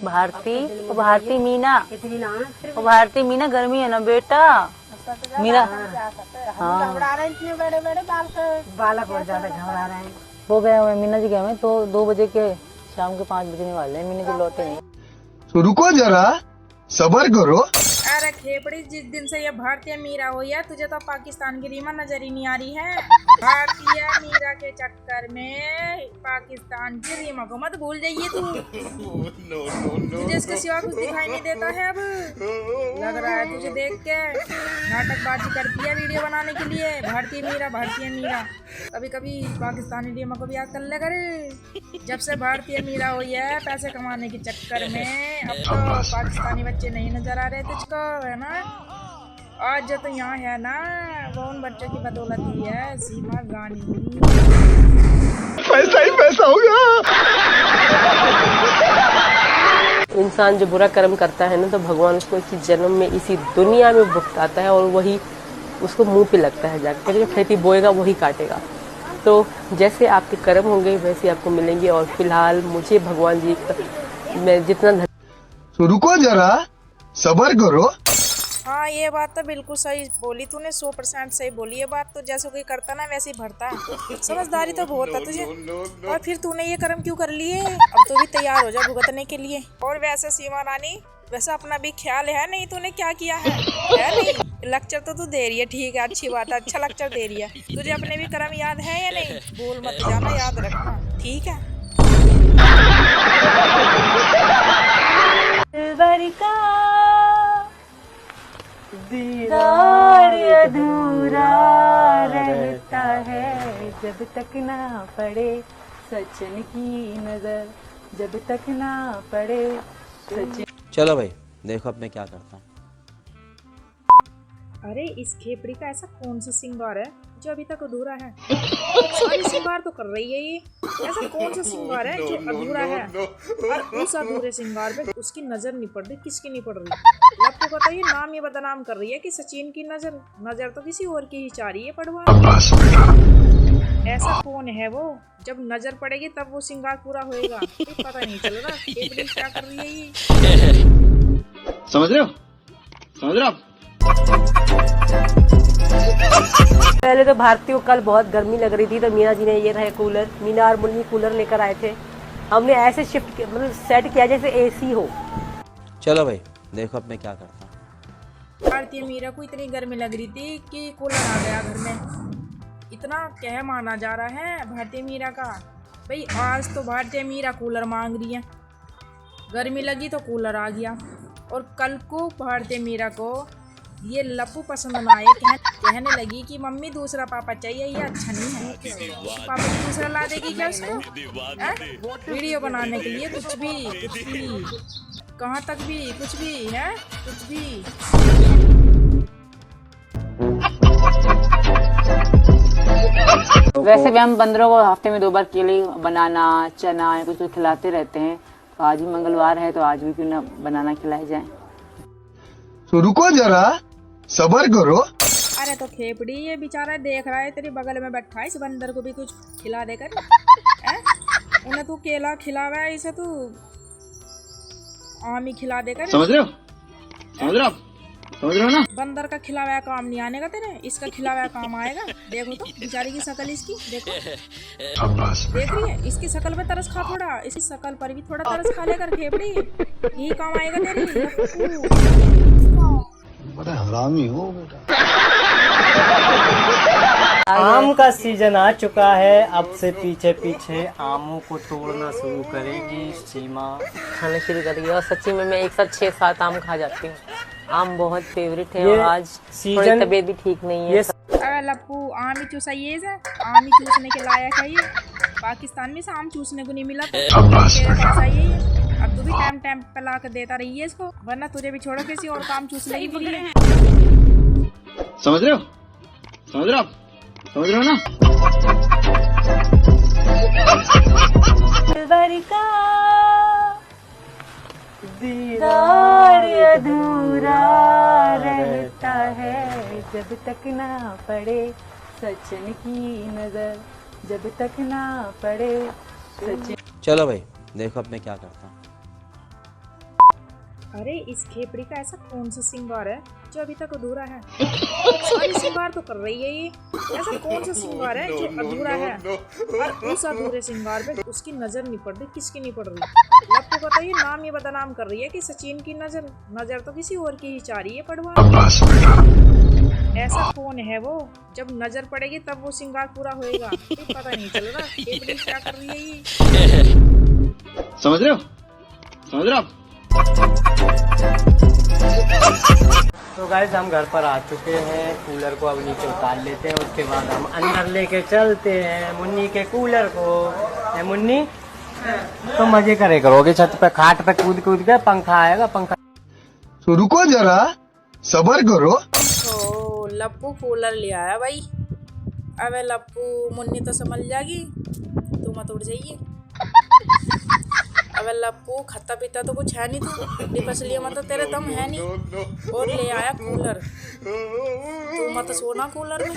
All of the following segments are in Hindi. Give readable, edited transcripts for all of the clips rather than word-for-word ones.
भारती ओ भारती मीना ओ भारती मीना गर्मी है ना बेटा मीरा। हाँ बालक बहुत ज्यादा घबरा रहे हैं। वो गए हुए मीना जी गए हुए तो 2 बजे के शाम के 5 बजने वाले हैं। मीना जी लौटे नहीं। तो रुको जरा सबर करो। अरे खेपड़ी जिस दिन से ये भारतीय मीरा हुई है तुझे तो पाकिस्तान की रीमा नजर ही नहीं आ रही है। भारतीय मीरा के चक्कर में पाकिस्तान की रीमा को मत भूल जाइए तू। तुझे इसके सिवा कुछ दिखाई नहीं देता है। अब लग रहा है तुझे देख के नाटकबाजी करती है वीडियो बनाने के लिए। भारतीय मीरा कभी कभी पाकिस्तानी रीमा को भी याद कर ले करे। जब से भारतीय मीरा हुई है पैसे कमाने के चक्कर में अब तो पाकिस्तानी बच्चे नहीं नजर आ रहे तुझको, है ना। आज जो तो यहाँ है ना वो उन बच्चों की बदौलत ही है। सीमा गानी पैसा ही पैसा होगा। इंसान जो बुरा कर्म करता है ना तो भगवान उसको इसी जन्म में इसी दुनिया में भुगताता है और वही उसको मुंह पे लगता है जाकर। जो खेती बोएगा वही काटेगा। तो जैसे आपके कर्म होंगे वैसे आपको मिलेंगे। और फिलहाल मुझे भगवान जी मैं जितना तो रुको जरा सबर करो। हाँ ये बात तो बिल्कुल सही बोली तूने। 100% सही बोली ये बात। तो जैसे कोई करता ना वैसे ही भरता। समझदारी तो बहुत है तुझे। और फिर तूने ये कर्म क्यों कर लिए? अब तो भी तैयार हो जा भुगतने के लिए। और वैसे सीमा रानी वैसे अपना भी ख्याल है नहीं तूने क्या किया है नहीं? लेक्चर तो तू दे रही है, ठीक है, अच्छी बात है, अच्छा लेक्चर दे रही है। तुझे अपने भी कर्म याद है या नहीं? भूल मत जाना, याद रखना, ठीक है। दीदार अधूरा रहता है जब तक ना पड़े सचिन की नजर, जब तक ना पड़े सचिन। चलो भाई देखो अब मैं क्या करता हूँ। अरे इस खेपड़ी का ऐसा कौन सा सिंगार है जो अभी तक अधूरा है? सारी सिंगार तो कर रही है ये। ऐसा कौन सा सिंगार है जो अधूरा है? और उस अधूरे सिंगार पे उसकी नजर नहीं पड़ रही। किसकी नहीं पड़ रही? लप्पू का तो ये नाम ये बदनाम कर रही है कि सचिन की नजर तो किसी और की ही चाह रही है पड़वा। ऐसा कौन है वो? जब नजर पड़ेगी तब वो सिंगार पूरा होएगा। पता नहीं चल रहा खेपड़ी क्या कर रही है ये। समझ रहे हो? समझ रहे हो? पहले तो भारती को कल बहुत गर्मी लग रही थी तो मीना जी ने ये रहे कूलर, मीना और मुन्नी कूलर लेकर आए थे। हमने ऐसे शिफ्ट मतलब सेट किया जैसे एसी हो। चलो भाई देखो अब मैं क्या करता हूँ। भारतीय मीरा को इतनी गर्मी लग रही थी कि कूलर आ गया घर में। इतना कह माना जा रहा है भारतीय मीरा का। भाई आज तो भारतीय मीरा कूलर मांग रही है। गर्मी लगी तो कूलर आ गया। और कल को भारतीय मीरा को ये लप्पू पसंद ना आए, कहने लगी कि मम्मी दूसरा पापा चाहिए, ये अच्छा नहीं है। पापा को दूसरा ला देगी क्या उसको? वीडियो बनाने के लिए कुछ भी कहाँ तक भी कुछ भी है, कुछ भी। वैसे भी हम 15 को हफ्ते में 2 बार केले बनाना चना या कुछ खिलाते रहते हैं। तो आज भी मंगलवार है तो आज भी क्यों ना बनाना खिलाए जाए। तो रुको जरा सबर करो। अरे तो खेपड़ी ये बेचारा देख रहा है तेरे बगल में बैठा है, इस बंदर को भी कुछ खिला देकर। उन्हें तू केला खिलावा है, इसे तू आम ही खिला देकर। समझ रहे हो? समझ रहे हो? समझ रहे हो ना? बंदर का खिलावा काम नहीं आने का तेरे, इसका खिलावा काम आएगा। देखो तो बेचारी की शकल इसकी देखो। देख रही है इसकी शकल पे तरस खा, थोड़ा इसकी शकल पर भी थोड़ा तरस खा लेकर खेपड़ी, यही काम आएगा तेरी। बड़ा हरामी हो बेटा। आम का सीजन आ चुका है। अब से पीछे पीछे आमों को तोड़ना शुरू करेगी सीमा, खाना शुरू करेगी। और सच्ची में मैं एक साथ 6-7 आम खा जाती हूँ। आम बहुत फेवरेट है। और आज सीजन तबीयत भी ठीक नहीं है। अरे लप्पू आम ही चूसाइए से, आम ही चूसने के लायक है ये। पाकिस्तान में से आम चूसने को नहीं मिला तो तेरे पास आइए ये। अब तू भी टाइम पे ला कर देता रही है इसको, वरना तुझे भी छोड़ो किसी और काम चूस लेगी फिर ये। समझ रहे हो? समझ रहे हो? समझ रहे हो ना? दीदार अधूरा रहता है जब तक ना पड़े सचिन की नजर, जब तक ना पड़े सचिन। चलो भाई देखो अब मैं क्या करता हूँ। अरे इस खेपड़ी का ऐसा कौन सा श्रृंगार है जो अभी तक अधूरा है? सारी श्रृंगार तो कर रही है ये, ऐसा कौन सा श्रृंगार है जो अधूरा है? और उस अधूरे श्रृंगार पे उसकी नजर नहीं पड़ रही, किसकी नहीं पड़ रही? लप्पू का तो ये नाम ही बदनाम कर रही है कि सचिन की नजर तो किसी और की ही चाह रही है पड़वा। ऐसा कौन है वो, जब नजर पड़ेगी तब वो श्रृंगार पूरा होएगा। पता नहीं चल रहा खेपड़ी क्या कर रही है ये। समझ रहे हो? समझ रहे हो? तो गाइस हम घर पर आ चुके हैं, कूलर को अब नीचे उतार लेते हैं, उसके बाद हम अंदर लेके चलते हैं मुन्नी के कूलर को। है मुन्नी, तो मजे करे करोगे छत पे, खाट पे कूद कूद के, पंखा आएगा पंखा। तो रुको जरा, सबर करो। तो लप्पू कूलर ले आया भाई। अबे लप्पू, मुन्नी तो समझ जाएगी, तू मत उड़ जाइए। अबे लप्पू, खाता पीता तो कुछ है नहीं, तू डिपस लिया मतलब तेरे दम है नहीं, और ले आया कूलर। तू मत सोना कूलर में,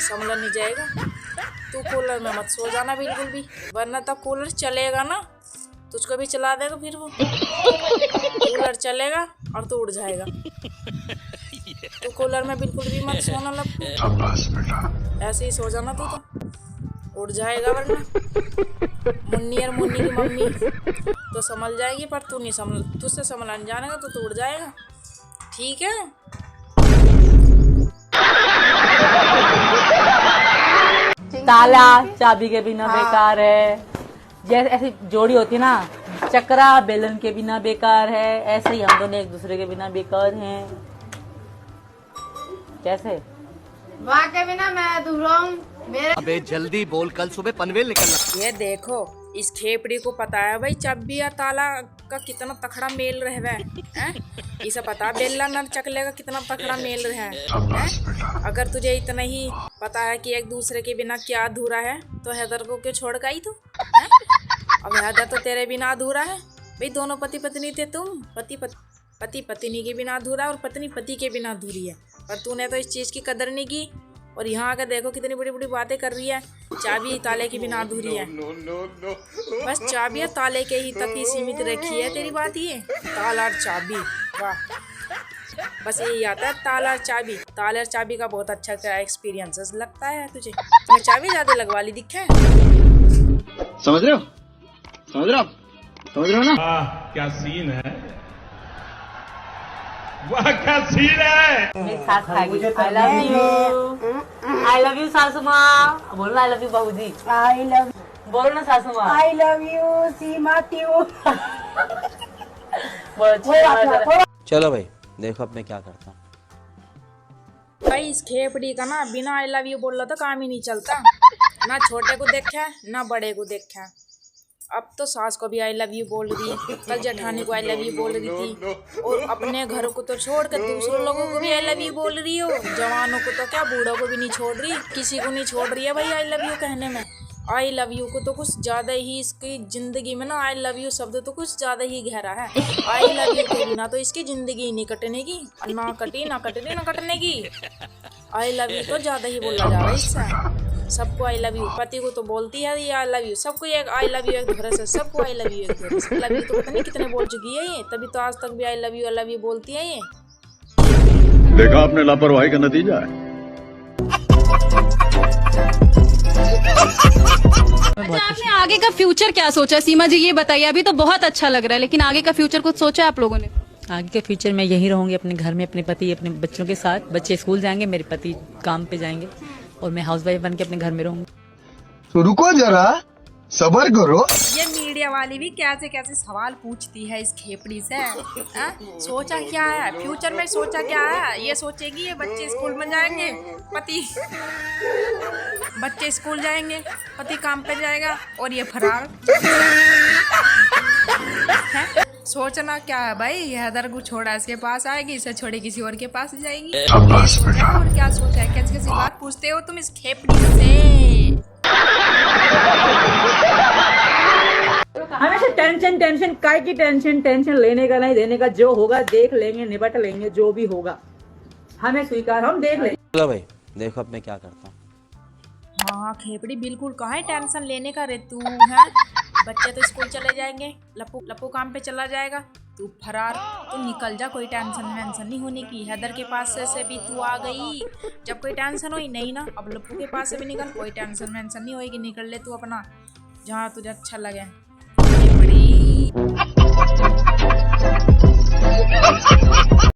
संभल नहीं जाएगा। तू कूलर में मत सो जाना बिल्कुल भी, वरना तब कूलर चलेगा ना, तुझको भी चला देगा फिर वो। कूलर चलेगा और तू उड़ जाएगा। तू कूलर में बिल्कुल भी मत सोना लप्पू, ऐसे ही सो जाना, तू तो उड़ जाएगा वरना। मुन्नी और मुन्नी की मम्मी तो संभल जाएगी, पर तू नहीं संभल, तुझसे संभला नहीं जानेगा तो तू उड़ जाएगा, ठीक है? ताला चाबी के बिना बेकार है, जैसे ऐसी जोड़ी होती है ना, चक्रा बेलन के बिना बेकार है, ऐसे ही हम दोनों एक दूसरे के बिना बेकार हैं। कैसे? वाह के बिना मैं अधूरा हूँ। अबे जल्दी बोल, कल सुबह पनवेल निकलना। ये देखो, इस खेपड़ी को पता है भाई चाबी या ताला का कितना तखड़ा मेल रहे हैं? इसे पता बेल्ला नर चकले का कितना तखड़ा मेल रहे हैं? अगर तुझे इतना ही पता है कि एक दूसरे के बिना क्या अधूरा है, तो हैदर को क्यों छोड़ गई तू? अब हैदर तो तेरे बिना अधूरा है भाई। दोनों पति पत्नी थे तुम, पति पत्नी के बिना अधूरा है और पत्नी पति के बिना अधूरी है, पर तूने तो इस चीज की कदर नहीं की, और यहाँ आकर देखो कितनी बड़ी बड़ी बातें कर रही है। चाबी ताले के बिना अधूरी है, बस चाबी और ताले के ही तक ही सीमित रखी है तेरी बात। ये ताला और चाबी, वाह, बस यही आता है ताला और चाबी। ताला और चाबी का बहुत अच्छा एक्सपीरियंस लगता है तुझे। तुम्हें चाबी ज्यादा लगवा ली दिखे। समझ रहे हो? समझ रहे हो? समझ रहे हो ना? क्या सीन है, वाह क्या सीन है। मेरी सास खाएगी। आई लव यू सासू माँ। बोलो ना आई लव यू बहू जी। आई लव, बोलो ना सासू माँ। आई लव यू सीमा त्यू। चलो भाई, देखो अब मैं क्या करता हूँ। भाई इस खेपड़ी का ना बिना आई लव यू बोल रहा तो काम ही नहीं चलता। ना छोटे को देखा है ना बड़े को देखा है। अब तो सास को भी आई लव यू बोल रही, कल जेठानी को आई लव यू बोल रही थी, और अपने घर को तो छोड़ कर दूसरों लोगों को भी आई लव यू बोल रही हो। जवानों को तो क्या, बूढ़ों को भी नहीं छोड़ रही, किसी को नहीं छोड़ रही है भाई आई लव यू कहने में। आई लव यू को तो कुछ ज्यादा ही इसकी जिंदगी में ना, आई लव यू शब्द तो कुछ ज्यादा ही गहरा है। आई लव यू के बिना तो इसकी जिंदगी नहीं कटने की, ना कटने की। आई लव यू तो ज्यादा ही बोला जा रहा है इससे। सबको आई लव यू, पति को तो बोलती है ये आई लव यू, सबको ये आई लव यू एक धोरे से, सबको आई लव यू एक धोरे से। लव यू तो पता नहीं कितने बोल चुकी है ये, तभी तो आज तक भी आई लव यू बोलती है ये। देखा आपने लापरवाही का नतीजा है। अच्छा, आपने आगे का फ्यूचर क्या सोचा सीमा जी, ये बताइए। अभी तो बहुत अच्छा लग रहा है, लेकिन आगे का फ्यूचर कुछ सोचा है आप लोगों ने? आगे के फ्यूचर में यही रहूंगी अपने घर में, अपने पति अपने बच्चों के साथ। बच्चे स्कूल जाएंगे, मेरे पति काम पे जाएंगे, और मैं हाउसवाइफ बन के अपने घर में रहूंगी। तो रुको जरा, सबर करो। ये मीडिया वाली भी कैसे कैसे सवाल पूछती है इस खेपड़ी से। सोचा क्या है फ्यूचर में, सोचा क्या है? ये सोचेगी ये बच्चे स्कूल में जाएंगे, बच्चे स्कूल जाएंगे, पति काम पे जाएगा, और ये फरार है। सोचना क्या है भाई, ये हैदर को छोड़ा इसके पास आएगी, इसे छोड़े किसी और के पास जाएगी। और क्या सोचा है? कैसी कैसी बात पूछते हो तुम इस खेपड़ी से। हमेशा टेंशन काय की टेंशन लेने का नहीं देने का, जो होगा देख लेंगे, निपट लेंगे, जो भी होगा हमें स्वीकार, हम देख लेंगे। चलो भाई, देखो अब मैं क्या करता हूँ। हाँ खेपड़ी, बिल्कुल कहाँ है टेंशन लेने का रे तू है। बच्चे तो स्कूल चले जाएंगे, लप्पू लप्पू काम पे चला जाएगा, तू फरार। तू निकल जा, कोई टेंशन वेंशन नहीं होने की। हैदर के पास से भी तू आ गई, जब कोई टेंशन हुई नहीं ना, अब लप्पू के पास से भी निकल, कोई टेंशन वेंशन नहीं होएगी। निकल ले तू अपना जहाँ तुझे अच्छा लगे।